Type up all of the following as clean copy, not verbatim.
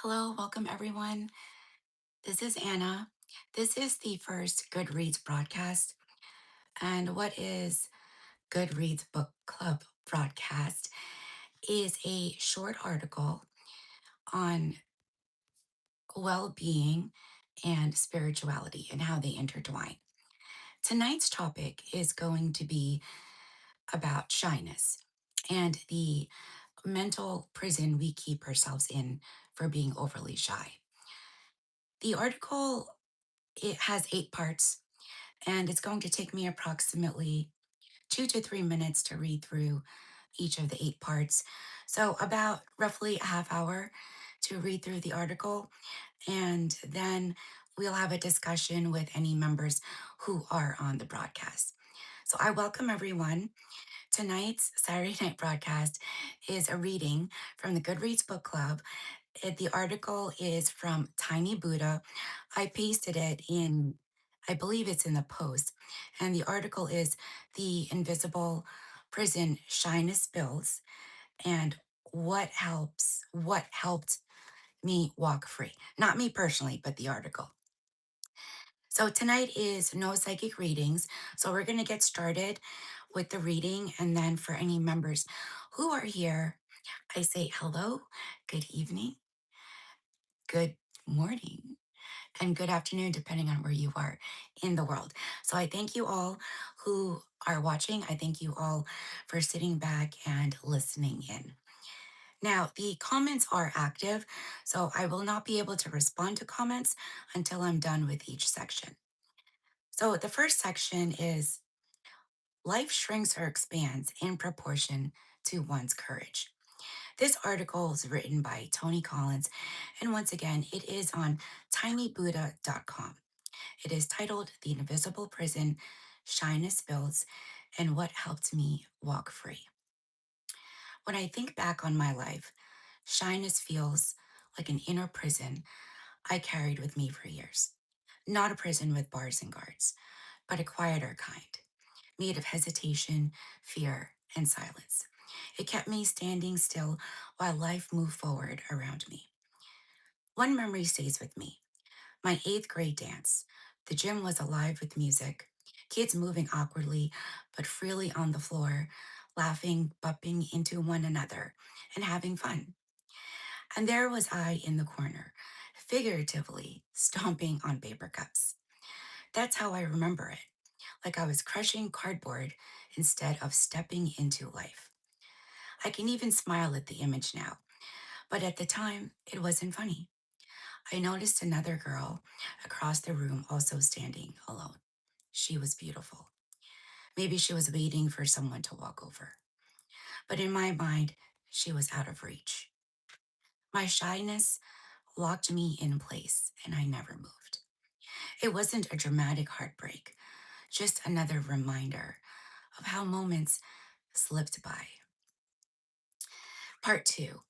Hello, welcome everyone. This is Anna. This is the first Goodreads broadcast. And what is Goodreads Book Club broadcast is a short article on well being and spirituality and how they intertwine. Tonight's topic is going to be about shyness and the mental prison we keep ourselves in for being overly shy. The article it has 8 parts and it's going to take me approximately 2 to 3 minutes to read through each of the 8 parts. So, about roughly a half hour to read through the article, and then we'll have a discussion with any members who are on the broadcast. So, I welcome everyone. Tonight's Saturday night broadcast is a reading from the Goodreads Book Club. The article is from Tiny Buddha. I pasted it in, I believe it's in the post. And the article is The Invisible Prison Shyness Builds and what helped me walk free. Not me personally, but the article. So tonight is no psychic readings. So we're going to get started with the reading. And then for any members who are here, I say hello, good evening, good morning, and good afternoon, depending on where you are in the world. So I thank you all who are watching. I thank you all for sitting back and listening in. Now, the comments are active, so I will not be able to respond to comments until I'm done with each section. So the first section is life shrinks or expands in proportion to one's courage. This article is written by Tony Collins, and once again, it is on tinybuddha.com. It is titled The Invisible Prison Shyness Builds and What Helped Me Walk Free. When I think back on my life, shyness feels like an inner prison I carried with me for years. Not a prison with bars and guards, but a quieter kind, made of hesitation, fear, and silence. It kept me standing still while life moved forward around me. One memory stays with me. My eighth grade dance. The gym was alive with music, kids moving awkwardly but freely on the floor, laughing, bumping into one another, and having fun. And there was I in the corner, figuratively stomping on paper cups. That's how I remember it, like I was crushing cardboard instead of stepping into life. I can even smile at the image now, but at the time, it wasn't funny. I noticed another girl across the room also standing alone. She was beautiful. Maybe she was waiting for someone to walk over. But in my mind, she was out of reach. My shyness locked me in place and I never moved. It wasn't a dramatic heartbreak, just another reminder of how moments slipped by. Part two,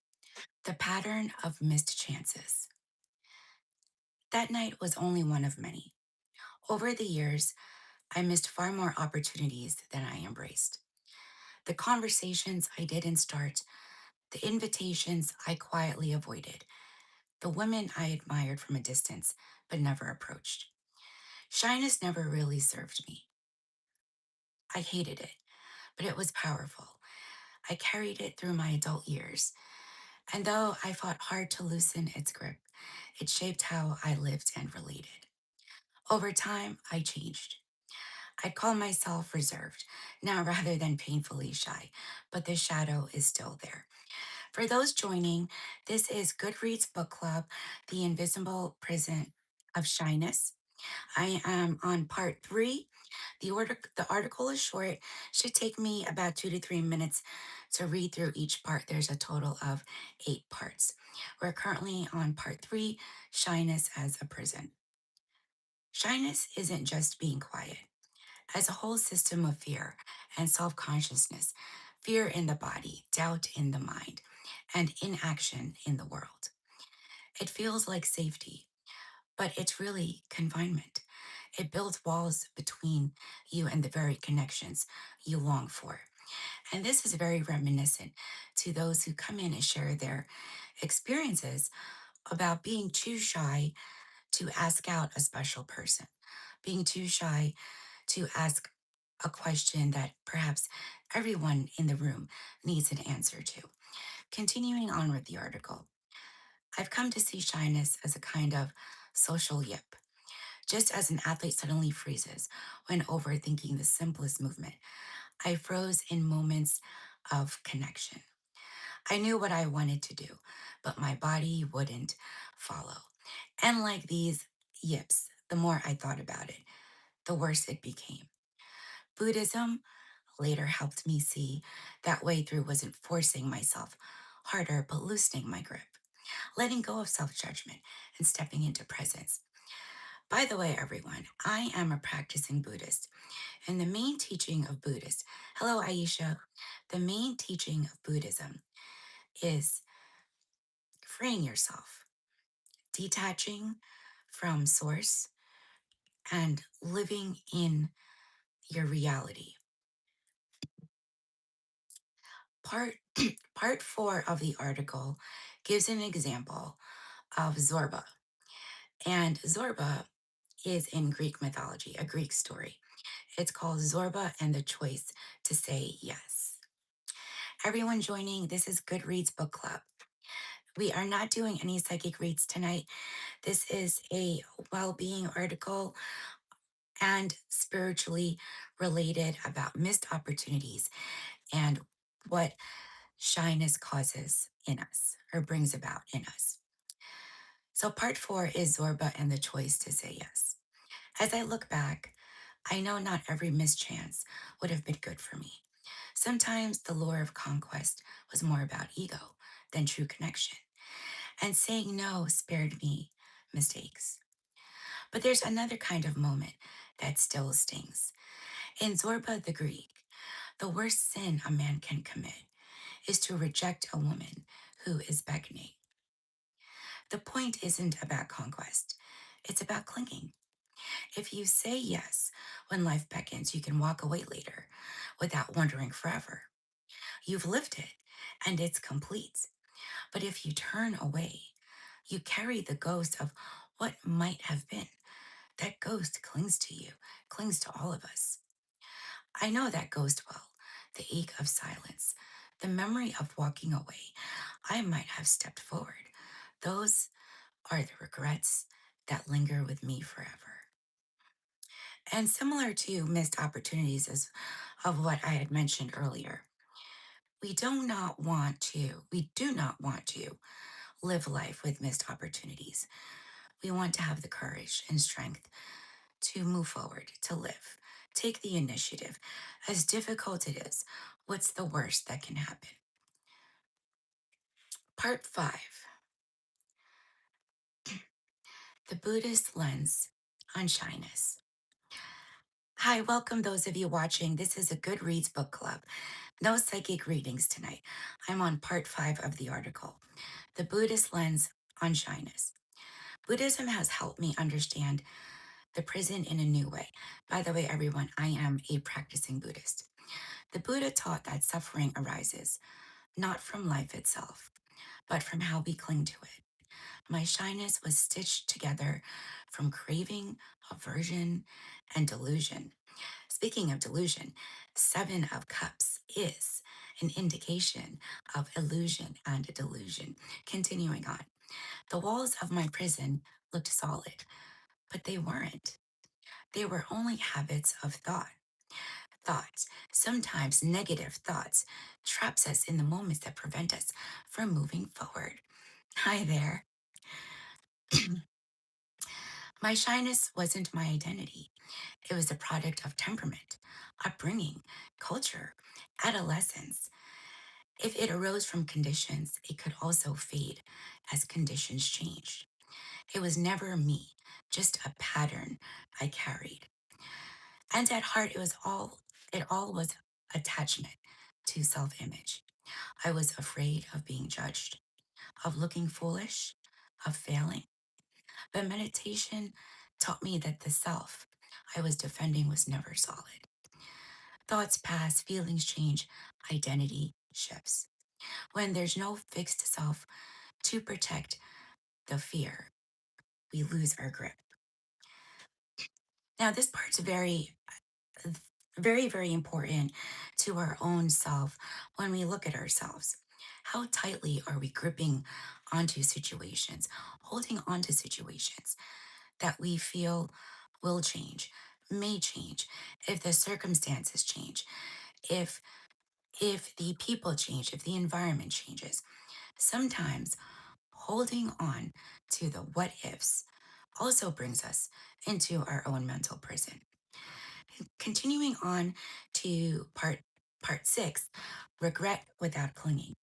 the pattern of missed chances. That night was only one of many. Over the years, I missed far more opportunities than I embraced. The conversations I didn't start, the invitations I quietly avoided, the women I admired from a distance but never approached. Shyness never really served me. I hated it, but it was powerful. I carried it through my adult years, and though I fought hard to loosen its grip, it shaped how I lived and related. Over time, I changed. I'd call myself reserved now rather than painfully shy, but the shadow is still there. For those joining, this is Goodreads Book Club, The Invisible Prison of Shyness. I am on part three. The article is short, should take me about 2 to 3 minutes to read through each part. There's a total of 8 parts. We're currently on part three, Shyness as a Prison. Shyness isn't just being quiet. As a whole system of fear and self consciousness, fear in the body, doubt in the mind, and inaction in the world. It feels like safety, but it's really confinement. It builds walls between you and the very connections you long for. And this is very reminiscent to those who come in and share their experiences about being too shy to ask out a special person, being too shy to ask a question that perhaps everyone in the room needs an answer to. Continuing on with the article, I've come to see shyness as a kind of social yip. Just as an athlete suddenly freezes when overthinking the simplest movement, I froze in moments of connection. I knew what I wanted to do, but my body wouldn't follow. And like these yips, the more I thought about it, the worse it became. Buddhism later helped me see that way through wasn't forcing myself harder, but loosening my grip, letting go of self judgment and stepping into presence. By the way, everyone, I am a practicing Buddhist, and the main teaching of Buddhist, hello, Aisha, the main teaching of Buddhism is freeing yourself, detaching from source, and living in your reality. Part part 4 of the article gives an example of Zorba. And Zorba is in Greek mythology, a Greek story. It's called Zorba and the Choice to Say Yes. Everyone joining, this is Goodreads Book Club. We are not doing any psychic reads tonight. This is a well being article and spiritually related about missed opportunities and what shyness causes in us or brings about in us. So, part 4 is Zorba and the choice to say yes. As I look back, I know not every mischance would have been good for me. Sometimes the lure of conquest was more about ego than true connection, and saying no spared me mistakes. But there's another kind of moment that still stings. In Zorba the Greek, the worst sin a man can commit is to reject a woman who is beckoning. The point isn't about conquest, it's about clinging. If you say yes when life beckons, you can walk away later without wondering forever. You've lived it and it's complete. But if you turn away, you carry the ghost of what might have been. That ghost clings to you, clings to all of us. I know that ghost well, the ache of silence, the memory of walking away. I might have stepped forward. Those are the regrets that linger with me forever. And similar to missed opportunities as of what I had mentioned earlier, we do not want to live life with missed opportunities. We want to have the courage and strength to move forward, to live, take the initiative. As difficult it is, what's the worst that can happen? Part 5, the Buddhist lens on shyness. Hi, welcome those of you watching. This is a Goodreads book club. No psychic readings tonight. I'm on part 5 of the article, the Buddhist lens on shyness. Buddhism has helped me understand the prison in a new way. By the way, everyone, I am a practicing Buddhist. The Buddha taught that suffering arises not from life itself, but from how we cling to it. My shyness was stitched together from craving, aversion, and delusion. Speaking of delusion, Seven of Cups is an indication of illusion and delusion. Continuing on, the walls of my prison looked solid, but they weren't. They were only habits of thought. Thoughts, sometimes negative thoughts, traps us in the moments that prevent us from moving forward. Hi there. My shyness wasn't my identity. It was a product of temperament, upbringing, culture, adolescence. If it arose from conditions, it could also fade as conditions changed. It was never me, just a pattern I carried. And at heart, it all was attachment to self-image. I was afraid of being judged, of looking foolish, of failing. But meditation taught me that the self I was defending was never solid. Thoughts pass, feelings change, identity shifts. When there's no fixed self to protect, the fear, we lose our grip. Now, this part's very important to our own self when we look at ourselves. How tightly are we gripping onto situations, holding onto situations that we feel will change, may change, if the circumstances change, if if the people change, if the environment changes. Sometimes holding on to the what ifs also brings us into our own mental prison. Continuing on to part 6, regret without clinging.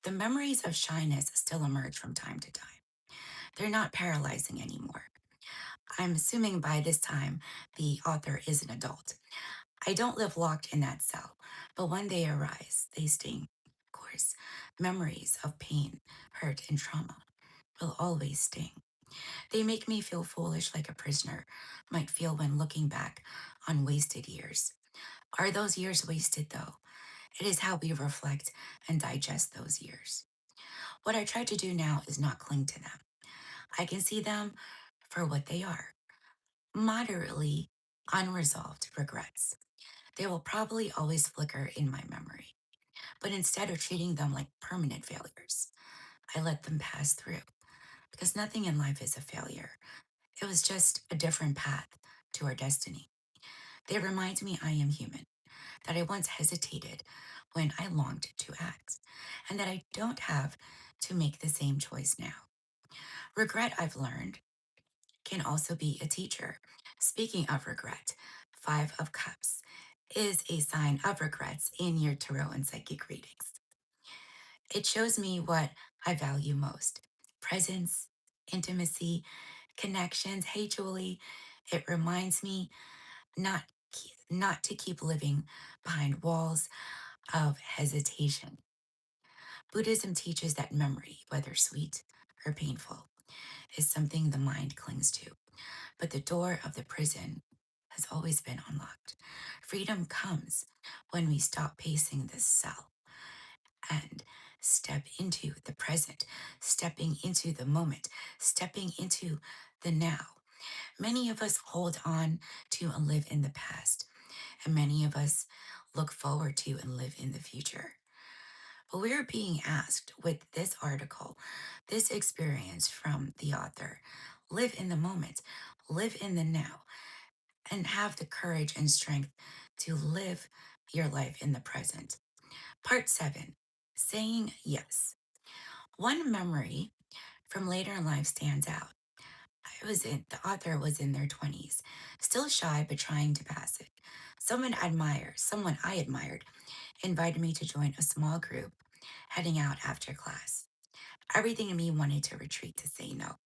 The memories of shyness still emerge from time to time. They're not paralyzing anymore. I'm assuming by this time the author is an adult. I don't live locked in that cell, but when they arise, they sting. Of course, memories of pain, hurt, and trauma will always sting. They make me feel foolish like a prisoner might feel when looking back on wasted years. Are those years wasted though? It is how we reflect and digest those years. What I try to do now is not cling to them. I can see them for what they are, moderately unresolved regrets. They will probably always flicker in my memory, but instead of treating them like permanent failures, I let them pass through because nothing in life is a failure. It was just a different path to our destiny. They remind me I am human, that I once hesitated when I longed to act, and that I don't have to make the same choice now. Regret, I've learned, can also be a teacher. Speaking of regret, Five of Cups is a sign of regrets in your tarot and psychic readings. It shows me what I value most: presence, intimacy, connections. Hey, Julie, it reminds me not to keep living behind walls of hesitation. Buddhism teaches that memory, whether sweet or painful, is something the mind clings to, but the door of the prison has always been unlocked. Freedom comes when we stop pacing this cell and step into the present, stepping into the moment, stepping into the now. Many of us hold on to and live in the past, and many of us look forward to and live in the future. But we're being asked with this article, this experience from the author, live in the moment, live in the now, and have the courage and strength to live your life in the present. Part 7, saying yes. One memory from later in life stands out. The author was in their 20s, still shy but trying to pass it. Someone I admired, invited me to join a small group heading out after class. Everything in me wanted to retreat to say no.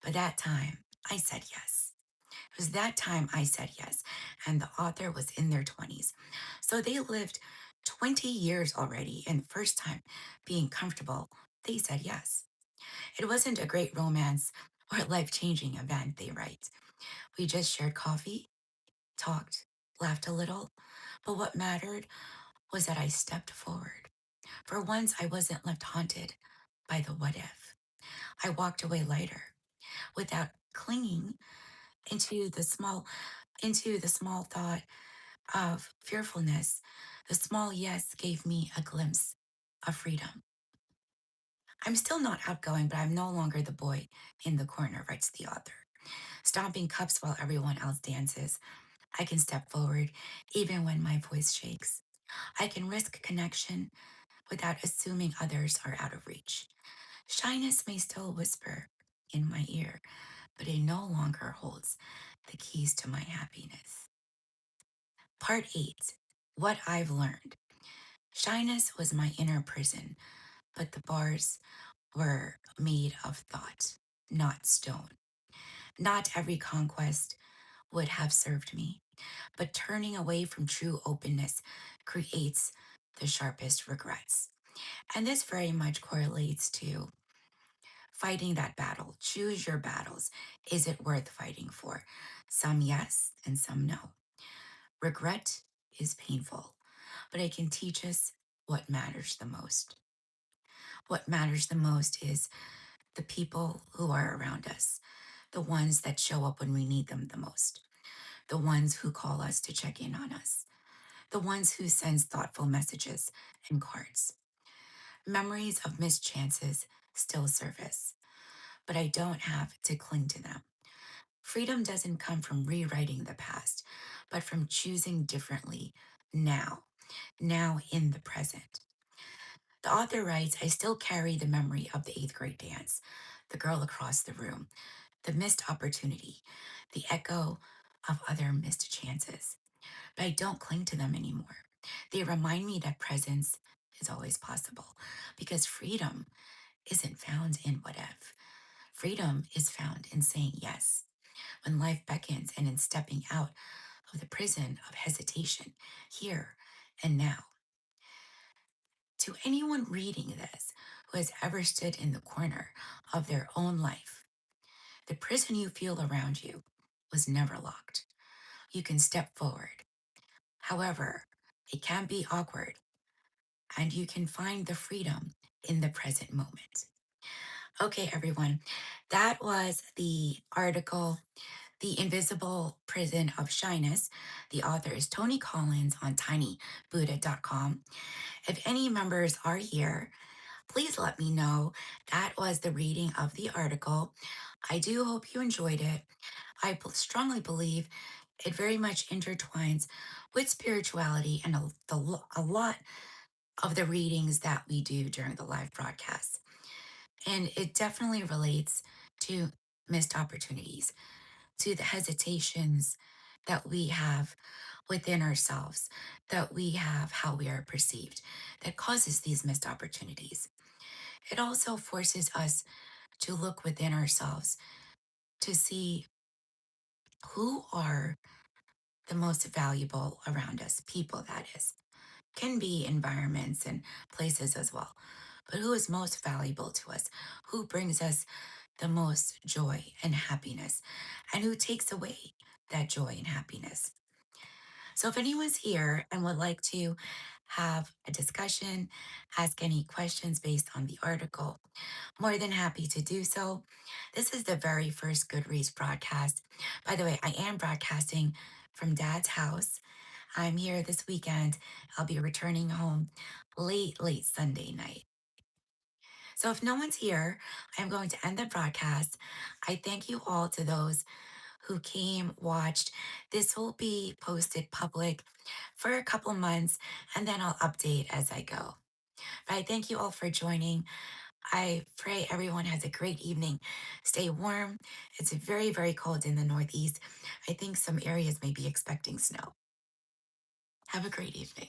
But that time, I said yes. It was that time I said yes, and the author was in their 20s. So they lived 20 years already, and the first time being comfortable, they said yes. It wasn't a great romance or life changing event, they write. We just shared coffee, talked, laughed a little, but what mattered was that I stepped forward. For once, I wasn't left haunted by the what if. I walked away lighter without clinging into the small into the small thought of fearfulness. The small yes gave me a glimpse of freedom. I'm still not outgoing, but I'm no longer the boy in the corner, writes the author. Stomping cups while everyone else dances. I can step forward even when my voice shakes. I can risk connection without assuming others are out of reach. Shyness may still whisper in my ear, but it no longer holds the keys to my happiness. Part 8, What I've Learned. Shyness was my inner prison, but the bars were made of thought, not stone. Not every conquest would have served me, but turning away from true openness creates the sharpest regrets. And this very much correlates to fighting that battle. Choose your battles. Is it worth fighting for? Some yes and some no. Regret is painful, but it can teach us what matters the most. What matters the most is the people who are around us, the ones that show up when we need them the most, the ones who call us to check in on us, the ones who send thoughtful messages and cards. Memories of missed chances still surface, but I don't have to cling to them. Freedom doesn't come from rewriting the past, but from choosing differently now, now in the present. The author writes, I still carry the memory of the eighth grade dance, the girl across the room, the missed opportunity, the echo of other missed chances. But I don't cling to them anymore. They remind me that presence is always possible because freedom isn't found in what if. Freedom is found in saying yes when life beckons and in stepping out of the prison of hesitation here and now. To anyone reading this who has ever stood in the corner of their own life, the prison you feel around you was never locked. You can step forward. However, it can be awkward, and you can find the freedom in the present moment. Okay, everyone, that was the article, The Invisible Prison of Shyness. The author is Tony Collins on tinybuddha.com. If any members are here, please let me know. That was the reading of the article. I do hope you enjoyed it. I strongly believe it very much intertwines with spirituality and a lot of the readings that we do during the live broadcasts. And it definitely relates to missed opportunities, to the hesitations that we have within ourselves, that we have how we are perceived, that causes these missed opportunities. It also forces us to look within ourselves to see who are the most valuable around us, people that is. Can be environments and places as well. But who is most valuable to us? Who brings us the most joy and happiness? And who takes away that joy and happiness? So if anyone's here and would like to have a discussion, ask any questions based on the article, more than happy to do so. This is the very first Goodreads broadcast. By the way, I am broadcasting from Dad's house. I'm here this weekend. I'll be returning home late Sunday night. So if no one's here, I'm going to end the broadcast. I thank you all to those who came, watched. This will be posted public for a couple months and then I'll update as I go. But I thank you all for joining. I pray everyone has a great evening. Stay warm. It's very cold in the Northeast. I think some areas may be expecting snow. Have a great evening.